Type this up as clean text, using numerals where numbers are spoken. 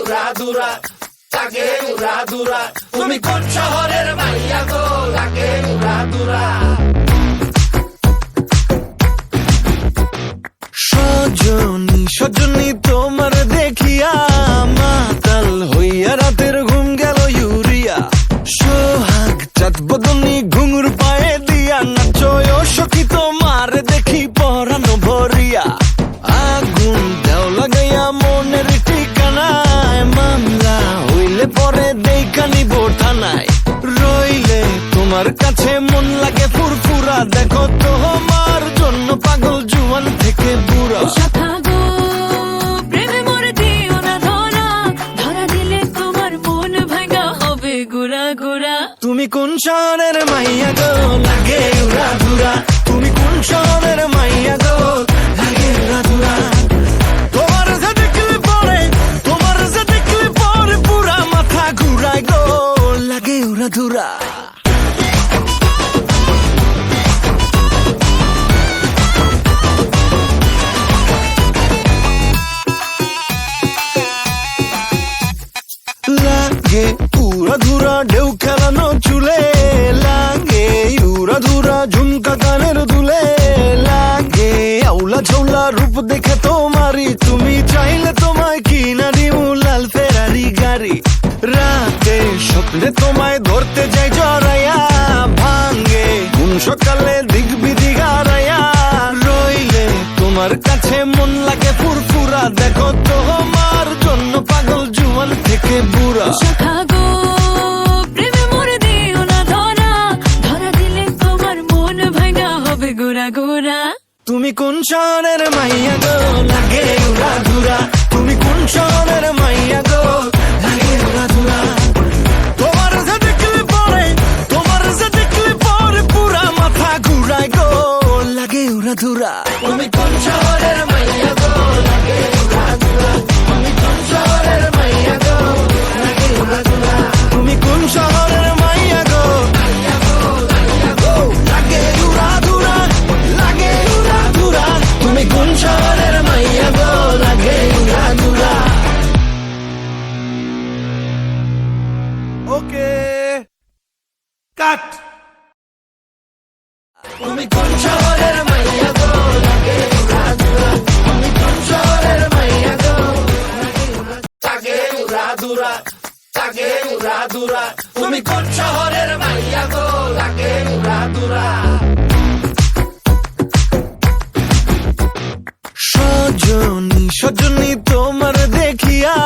উড়াদুরা, লাগে উড়াদুরা। তুমি কোন শহরের মাইয়া গো, লাগে উড়াদুরা। সজনী সজনী তোমার দেখিয়া মাতাল হইয়া রাতের ঘুম গেল ইউরিয়া। সোহাগ চাঁদ বদনী ঘুঙুর পায়ে দিয়া নাচয় সখী তোমার দেখি পরানো ভরিয়া। আগুন দেও লাগাইয়া মনের ঠিকানায়, মামলা হইলে পরে দেখা নিব থানায়। রইলে তোমার কাছে মন লাগে ফুরফুরা, দেখো তোমার জন্য পাগল জুয়ান থেকে বুড়া। শাখা গো প্রেমে মরে দিও না ধরা, ধরা দিলে তোমার মন ভাঙা হবে গুড়া গুড়া। তুমি কোন শহরের মাইয়া গো, লাগে উড়াধুরা। তুমি কোন শহরের মাইয়া গো, লাগে উড়াধুরা। তোমার যে দেখলে পরে, তোমার যে দেখলে পরে পুরা মাথা ঘুরায় গো, লাগে উড়াধুরা। লাগে উড়াধুরা ঢেউ খেলানো চুলে, লাগে উড়াধুরা ঝুমকা কানের দুলে, লাগে আউলা ঝৌলা রূপ দেখে তোমারই, তুমি চাইলে তোমায় কিনা দিও লাল ফেরারি গাড়ি। রাতে স্বপ্নে তোমায় ধরতে যাই জড়াইয়া, ভাঙ্গে কোন সকালে দিক বিধি গারাইয়া। রইলে তোমার কাছে মন লাগে ফুরফুরা, দেখো তোমার জন্য পাগল জুয়ান থেকে বুড়া। শাখা গো প্রেমে মরে দিও না ধরা, ধরা দিলে তোমার মন ভাঙা হবে গুড়া গুড়া। তুমি কোন শহরের মাইয়া গো, লাগে উড়াধুরা। তুমি কোন শহরের মাইয়া গো, লাগে উড়াধুরা। তোমার যে দেখলে পরে, তোমার যে দেখলে পরে পুরা মাথা ঘুরায় গো, লাগে উড়াধুরা। তুমি কোন শহরের মাইয়া গো, লাগে উড়াদুরা। তুমি কোন শহরের মাইয়া গো, লাগে উড়াদুরা। তুমি কোন শহরের মাইয়া গো, মাইয়া গো, মাইয়া গো, লাগে উড়াধুরা, লাগে উড়াধুরা। তুমি কোন শহরের মাইয়া গো, লাগে উড়াদুরা। ওকে কাট। তুমি কোন শহরের মাইয়া গো, লাগে উড়াদুরা। তুমি কোন শহরের মাইয়া গো, লাগে উড়াদুরা, লাগে উড়াদুরা। তুমি কোন শহরের মাইয়া গো, লাগে উড়াদুরা। সজনী সজনী তোমার